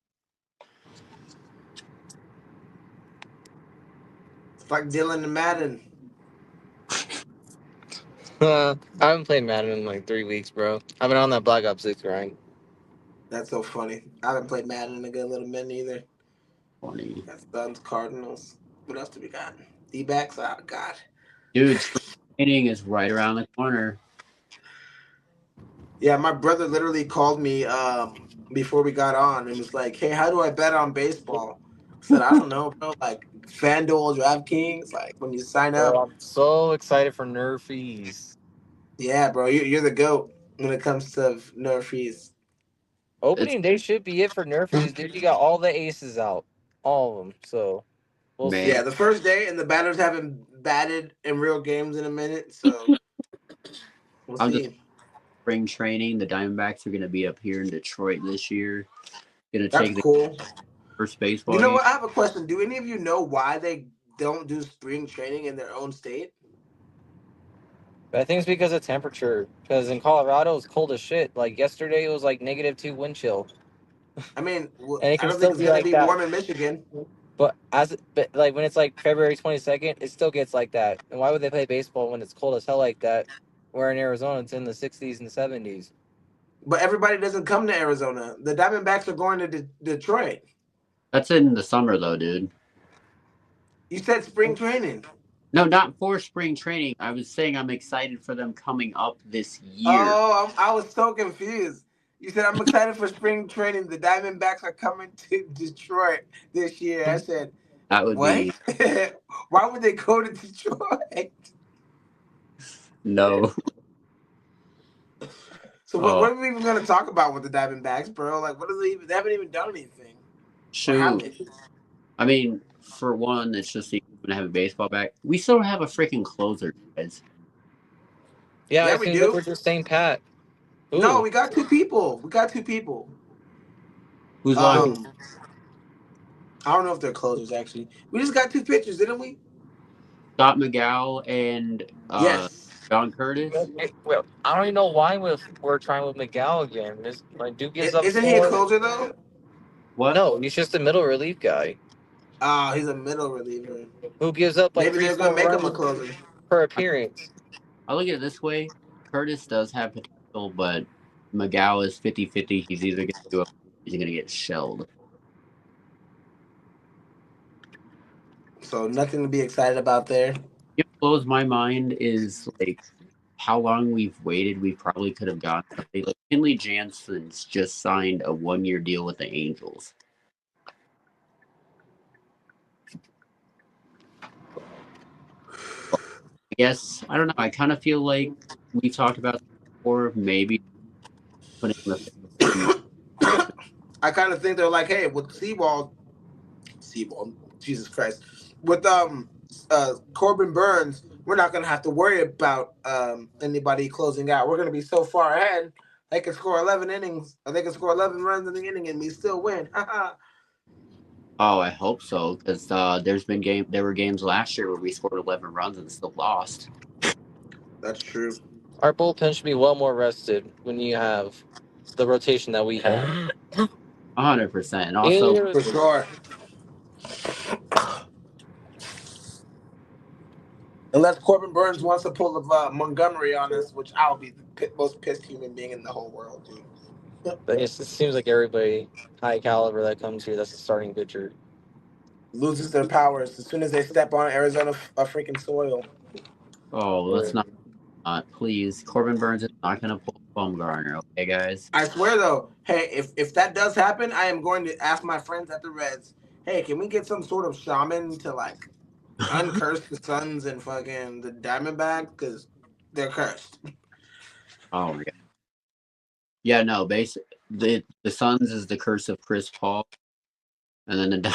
It's like Dylan and Madden. I haven't played Madden in like 3 weeks, bro. I've been on that Black Ops 6 grind. That's so funny. I haven't played Madden in a good little minute either. Funny, Got Suns, Cardinals. What else do we got? D-backs. Oh God. dude. Spring training is right around the corner. Yeah, my brother literally called me before we got on and was like, "Hey, how do I bet on baseball?" I said, "I don't know, bro. Like FanDuel, DraftKings. Like when you sign Bro, up, I'm so excited for Nerfies. yeah, bro. You're the goat when it comes to Nerfies. It's Opening day should be it for Nerfies, dude. You got all the aces out. All of them. So, we'll man. Yeah, see. the first day and the batters haven't batted in real games in a minute, so we'll I'm just see. spring training. The Diamondbacks are going to be up here in Detroit this year. Going to That's take the cool. first You baseball know game. what? I have a question. Do any of you know why they don't do spring training in their own state? But I think it's because of temperature. Because in Colorado, it's cold as shit. Like yesterday, it was like -2 wind chill. I mean, And it I can don't think still it's be gonna like be that. warm in Michigan. But like when it's like February 22nd, it still gets like that. And why would they play baseball when it's cold as hell like that? Where in Arizona, it's in the 60s and 70s. But everybody doesn't come to Arizona. The Diamondbacks are going to Detroit. That's in the summer, though, dude. You said spring training. No, not for spring training. I was saying I'm excited for them coming up this year. Oh, I was so confused. You said I'm excited for spring training. The Diamondbacks are coming to Detroit this year. I said, That would what? be Why would they go to Detroit? no. So what Oh, are we even going to talk about with the Diamondbacks, bro? Like, what are they even? They haven't even done anything, or have shoot. they? I mean, for one, it's just going to have a baseball back. We still don't have a freaking closer, guys. Yeah, Yeah, it we seems like do. we're just staying pat. No, Ooh. we got two people. We got two people. Who's locked? Ooh. Um, I don't know if they're closers actually. We just got two pitchers, didn't we? Scott McGow and Yes. John Curtis. Well, I don't even know why we're trying with Miguel again. This like dude gives up Isn't he a 4. closer though? What? No, he's just a middle relief guy Oh, he's a middle reliever. who gives up like Maybe three, they're gonna four make him a runs closer. per I, appearance. I look at it this way. Curtis does have potential, but McGow is 50-50. He's either going to do it or he's going to get shelled. So nothing to be excited about there. What blows my mind is like how long we've waited. We probably could have gotten somebody like Kenley Jansen's just signed a 1-year deal with the Angels. I guess I don't know. I kind of feel like we've talked about this before. Maybe putting the I kind of think they're like, hey, with Seawald, Jesus Christ, with Corbin Burns, we're not gonna have to worry about anybody closing out. We're gonna be so far ahead. They can score 11 innings, or they can score 11 runs in the inning, and we still win. Oh, I hope so, because there were games last year where we scored 11 runs and still lost. That's true. Our bullpen should be well more rested when you have the rotation that we have. 100%. And also, For sure. Unless Corbin Burns wants to pull Montgomery on us, which I'll be the most pissed human being in the whole world, dude. It seems like everybody high caliber that comes here, that's a starting pitcher. Loses their powers as soon as they step on Arizona freaking soil. let's not please. Corbin Burns is not going to pull Bumgarner, okay, guys? I swear though, hey, if that does happen, I am going to ask my friends at the Reds, hey, can we get some sort of shaman to like uncurse the Suns and fucking the Diamondbacks because they're cursed. Oh my god. Yeah, no, the Suns is the curse of Chris Paul, and then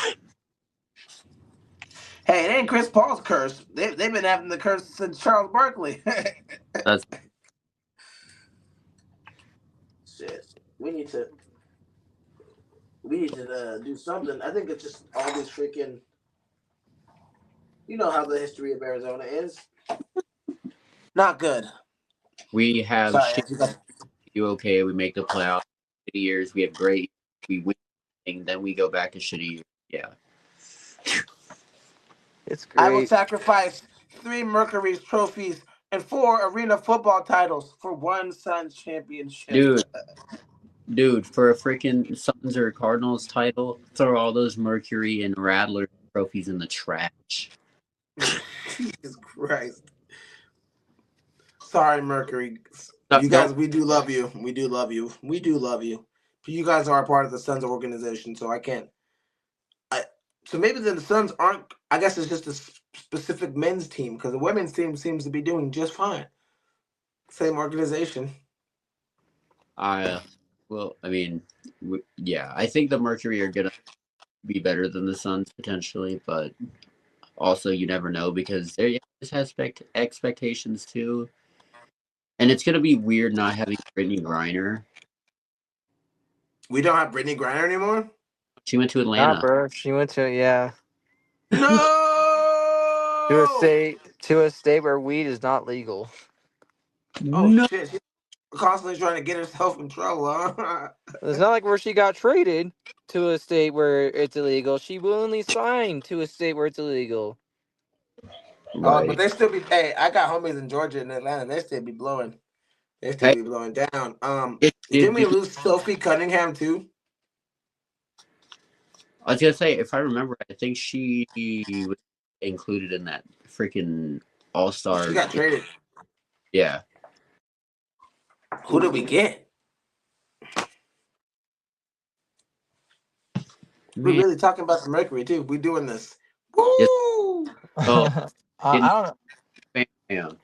Hey, it ain't Chris Paul's curse. They've been having the curse since Charles Barkley. that's Shit. We need to do something. I think it's just all these freaking. You know how the history of Arizona is. Not good. we have Sorry, shit. You okay? We make the playoffs. Shitty years. We have great. We win, and then we go back to shitty years. Yeah. It's great. I will sacrifice 3 Mercury's trophies and 4 arena football titles for 1 Suns championship. Dude, for a freaking Suns or Cardinals title, throw all those Mercury and Rattler trophies in the trash. Jesus Christ. Sorry, Mercury. You guys, we do love you. We do love you. We do love you. But you guys are a part of the Suns organization, so I can't. So maybe the Suns aren't. I guess it's just a specific men's team because the women's team seems to be doing just fine. Same organization. Well, I mean, yeah, I think the Mercury are gonna be better than the Suns potentially, but also you never know because they just have expectations too, and it's gonna be weird not having Brittany Griner. We don't have Brittany Griner anymore. She went to Atlanta. Nah, bro. She went to No. to a state where weed is not legal. Oh No. shit! She's constantly trying to get herself in trouble, huh? It's not like where she got traded to a state where it's illegal. She willingly signed to a state where it's illegal. Right. But they still be. Hey, I got homies in Georgia and Atlanta. They still be blowing. They still be blowing down. Didn't we lose Sophie Cunningham too? I was gonna say, if I remember, I think she was included in that freaking All-Star. She got traded. Yeah. Who did we get? We're really talking about the Mercury too. We're doing this. Woo! Yes. I don't know.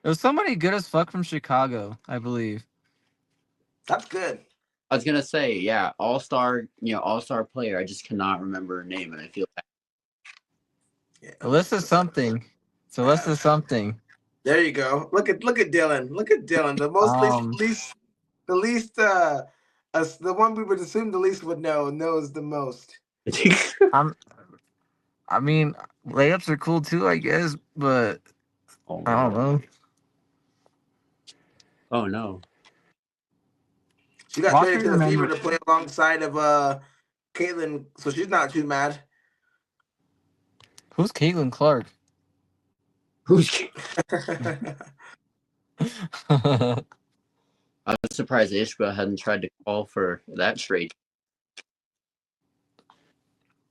It was somebody good as fuck from Chicago, I believe. That's good. I was gonna say, yeah, All-Star player. I just cannot remember her name, and I feel bad. Yeah. Alyssa something. So Alyssa something. There you go. Look at Dylan. Look at Dylan. The one we would assume the least would knows the most. I mean, layups are cool too, I guess, but I don't know. Oh no. She got traded to the Fever to play alongside of Caitlin, so she's not too mad. Who's Caitlin Clark? I was surprised Ishba hadn't tried to call for that trade.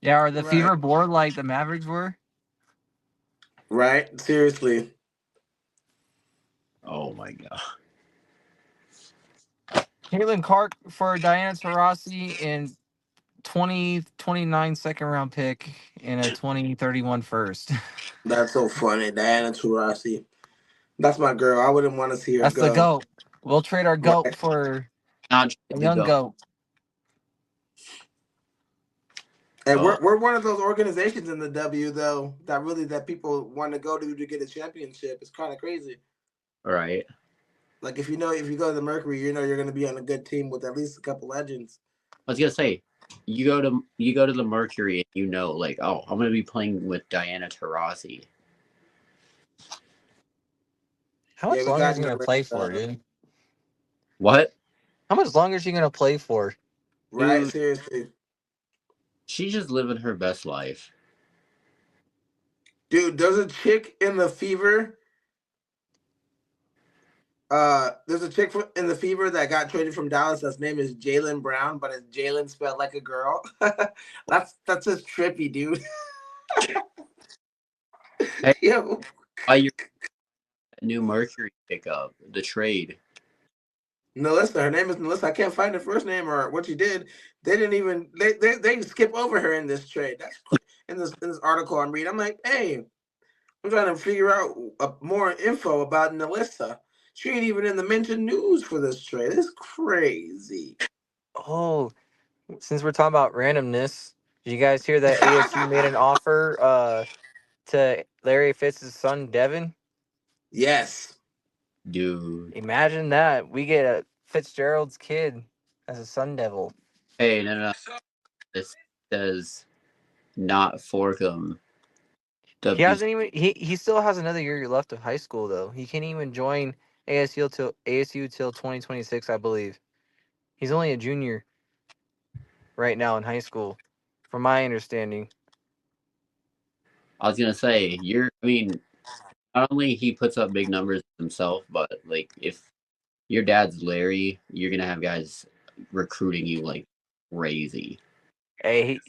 Yeah, are the Fever bored like the Mavericks were? Right? Seriously. Oh my god. Caitlin Clark for Diana Taurasi in 2029 second round pick and a 2031 first. That's so funny. Diana Taurasi. That's my girl. I wouldn't want to see her go. That's the GOAT. We'll trade our GOAT for Not A the young go. goat. And Oh, we're one of those organizations in the W though that people want to go to get a championship. It's kind of crazy. all right. Like if you go to the Mercury, you know you're going to be on a good team with at least a couple legends. I was gonna say, you go to the Mercury and you know, like, oh, I'm gonna be playing with Diana Taurasi. How Yeah, much we longer is got he gonna play for, dude? What, How much longer is he gonna play for? right. dude? Seriously, She's just living her best life. dude. There's a chick in the Fever. There's a chick in the Fever that got traded from Dallas. His name is Jalen Brown, but it's Jalen spelled like a girl. That's just trippy, dude. Hey, Yo, why your new Mercury pickup, the trade? Melissa. Her name is Melissa. I can't find her first name or what she did. They didn't even they skip over her in this trade. In this article I'm reading. I'm like, hey, I'm trying to figure out more info about Melissa. She ain't even in the mentioned news for this trade. It's crazy. Oh, since we're talking about randomness, did you guys hear that ASU made an offer to Larry Fitz's son Devin? Yes. Dude. Imagine that. We get a Fitzgerald's kid as a Sun Devil. Hey, no. This says not Forkham. He W. hasn't even he still has another year left of high school though. He can't even join ASU till 2026, I believe. He's only a junior right now in high school, from my understanding. I was gonna say I mean, not only he puts up big numbers himself, but like if your dad's Larry, you're gonna have guys recruiting you like crazy. Hey,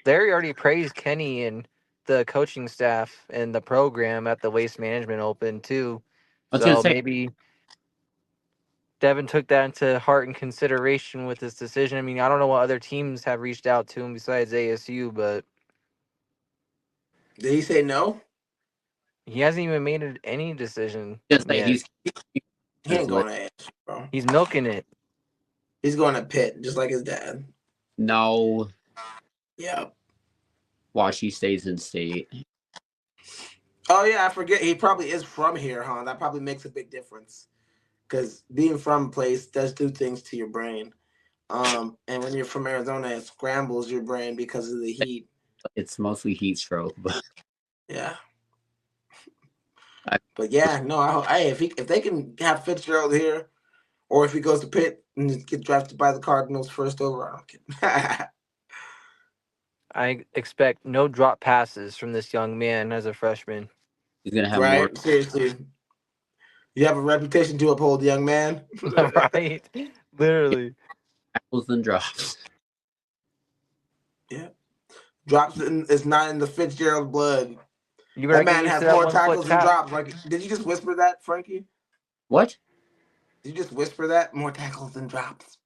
Larry already praised Kenny and the coaching staff and the program at the Waste Management Open too. I was gonna So say, maybe Devin took that into heart and consideration with his decision. I mean, I don't know what other teams have reached out to him besides ASU, but Did he say no? he hasn't even made any decision just say yet. He his ain't like going to ASU, bro. He's milking it. He's going to Pitt, just like his dad. no. Yeah. Watch he stays in state. Oh yeah, I forget. He probably is from here, huh? That probably makes a big difference. Because being from a place does do things to your brain. And when you're from Arizona, it scrambles your brain because of the heat. It's mostly heat stroke, but Yeah. I, But yeah, no. If they can have Fitzgerald here, or if he goes to Pitt and get drafted by the Cardinals first over, I don't care. I expect no drop passes from this young man as a freshman. he's gonna have more Right? Seriously, you have a reputation to uphold, young man. Right? Literally. tackles than drops. Yeah, drops is not in the Fitzgerald blood. You That better get man used to has that more 1 foot tackles than tap. drops. Like, did you just whisper that, Frankie? What? Did you just whisper that? More tackles than drops.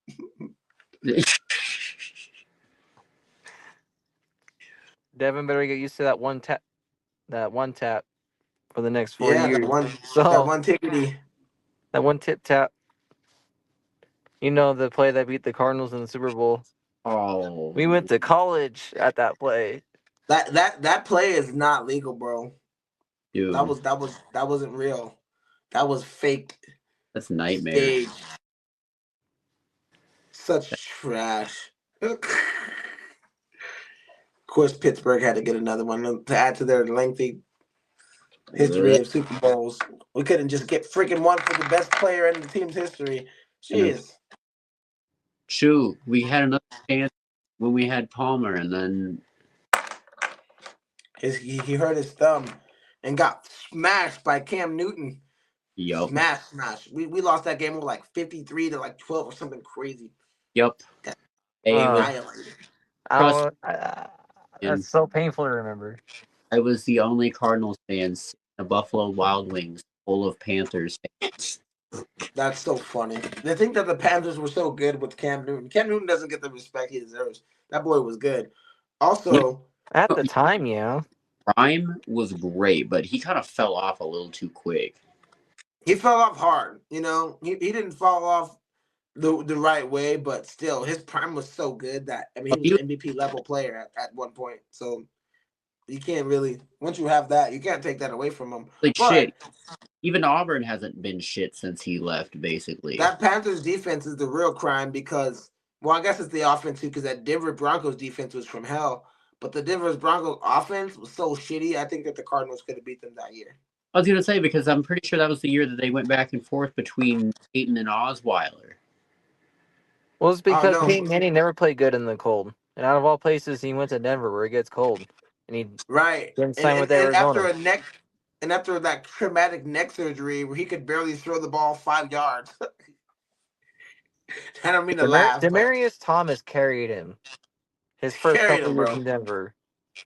Devin better get used to that one tap. That one tap for the next 4 Yeah, years. that So one tickety. that one tip tap. You know the play that beat the Cardinals in the Super Bowl. Oh, We went to college at that play. That play is not legal, bro. dude, That wasn't real. That was fake that's nightmare. stage. Such trash. Of course, Pittsburgh had to get another one to add to their lengthy history of Super Bowls. We couldn't just get freaking one for the best player in the team's history. And Jeez. shoot, we had another chance when we had Palmer, and then He hurt his thumb and got smashed by Cam Newton. yup, Smash. We lost that game with like 53 to like 12 or something crazy. yup. Got Hey, was annihilated. I trust don't. me, That's so painful to remember. I was the only Cardinals fans in a Buffalo Wild Wings full of Panthers fans. That's so funny. They think that the Panthers were so good with Cam Newton. Cam Newton doesn't get the respect he deserves. That boy was good. Yeah, Also, At the time, yeah. Prime was great, but he kind of fell off a little too quick. he fell off hard. You know, he didn't fall off the right way, but still, his prime was so good that he was He was an MVP level player at one point. So you can't really once you have that, you can't take that away from him. like But shit. Even Auburn hasn't been shit since he left, basically. that Panthers defense is the real crime because, well, I guess it's the offense too, because that Denver Broncos defense was from hell. But the Denver Broncos offense was so shitty. I think that the Cardinals could have beat them that year. I was gonna say because I'm pretty sure that was the year that they went back and forth between Peyton and Osweiler. Well, it's Oh because no, Peyton Manning never played good in the cold, and out of all places, he went to Denver where it gets cold, and he right. didn't And, sign and with and Arizona. after that traumatic neck surgery where he could barely throw the ball 5 yards. I don't mean to laugh, but Demarius Thomas carried him his first carried couple him, years bro. in Denver.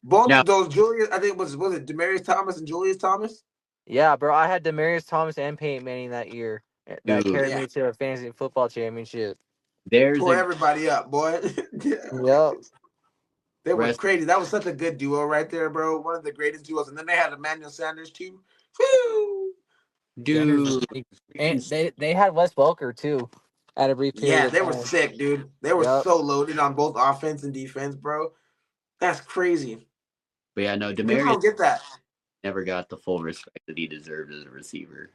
Both Now, of those Julius, I think was it Demarius Thomas and Julius Thomas? Yeah, bro, I had Demarius Thomas and Peyton Manning that year. That dude, carried Yeah, me to a fantasy football championship. there's tore a everybody up, boy. Yeah. Yep. They were rest, crazy. That was such a good duo right there, bro. One of the greatest duos. And then they had Emmanuel Sanders too. Woo! Sanders, dude. and they had Wes Welker too, at a brief period Yeah, of they were time. sick, dude. They were Yep. so loaded on both offense and defense, bro. That's crazy. But yeah, no, People Demarius don't get that. never got the full respect that he deserved as a receiver.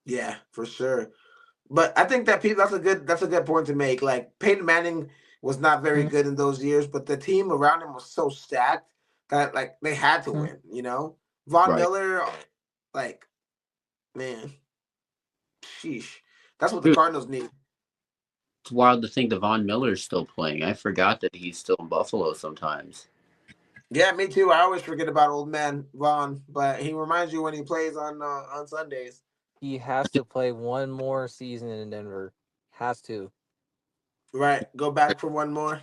Yeah, for sure. But I think that that's a good point to make. Like Peyton Manning was not very good in those years, but the team around him was so stacked that like they had to win. Von Right. Miller, like man, sheesh, that's what the Dude, Cardinals need. it's wild to think that Von Miller's still playing. I forgot that he's still in Buffalo sometimes. Yeah, me too. I always forget about old man Vaughn, but he reminds you when he plays on Sundays. He has to play one more season in Denver. Has to. Right, go back for one more.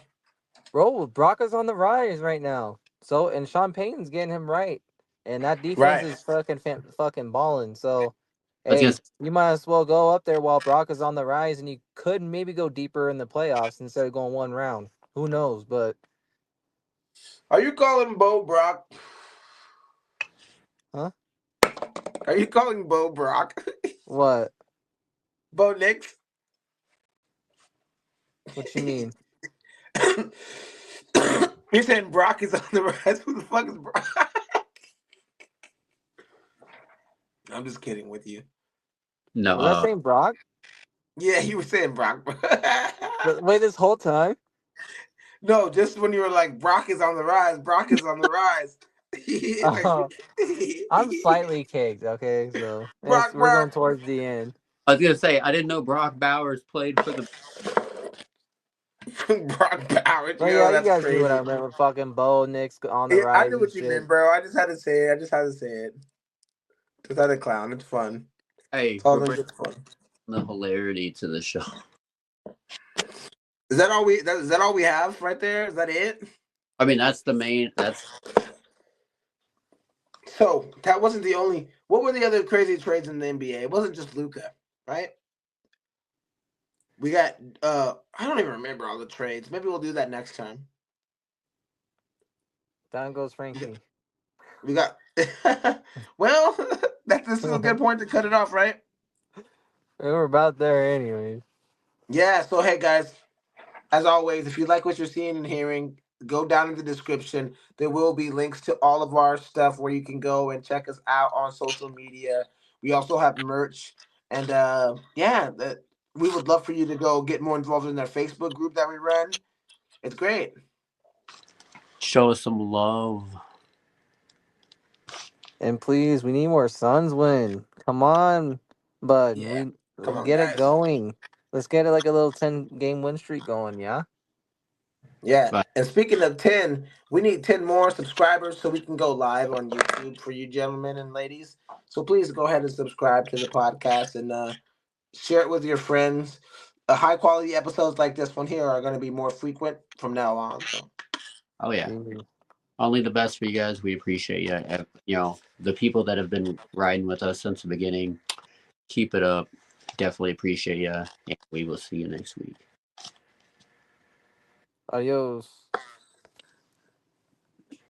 Bro, Brock is on the rise right now. So and Sean Payton's getting him right. And that defense Right. is fucking balling. So I was gonna hey, you might as well go up there while Brock is on the rise, and you could maybe go deeper in the playoffs instead of going one round. Who knows? But Are you calling Bo Brock? huh? Are you calling Bo Brock? What? Bo Nix? What you mean? You're saying Brock is on the rise? Who the fuck is Brock? I'm just kidding with you. no, Was that saying Brock? Yeah, you were saying Brock. Wait, this whole time? No, just when you were like, Brock is on the rise. Brock is on the rise. I'm slightly caked, okay? So we're going Brock. towards the end. I was gonna say I didn't know Brock Bowers played for the. Brock Bowers. But Yo, yeah, you that's guys knew what I crazy. meant with fucking Bo Nix on the Yeah, I rise knew and what you shit. meant, bro. I just had to say it. I just had to say it. Just had to clown. It's fun. Hey, It's all we're in bringing good fun. the hilarity to the show. Is that all is that all we have right there? Is that it? I mean, that's the main. That's So that wasn't the only. What were the other crazy trades in the NBA? It wasn't just Luka, right? We got. I don't even remember all the trades. Maybe we'll do that next time. Down goes Frankie. We got. Well, this is a good point to cut it off, right? We're about there anyways. Yeah. So hey, guys. As always, if you like what you're seeing and hearing, go down in the description. There will be links to all of our stuff where you can go and check us out on social media. We also have merch, and we would love for you to go get more involved in our Facebook group that we run. It's great. show us some love. And please, we need more Suns win. Come on, bud. Yeah, We come on, get it guys. going. Let's get it like a little 10-game win streak going, yeah? Yeah, But and speaking of 10, we need 10 more subscribers so we can go live on YouTube for you gentlemen and ladies. So please go ahead and subscribe to the podcast and share it with your friends. High quality episodes like this one here are going to be more frequent from now on. So oh yeah, Mhm. only the best for you guys. We appreciate you. You know, the people that have been riding with us since the beginning. Keep it up. Definitely appreciate you. And we will see you next week. Adios.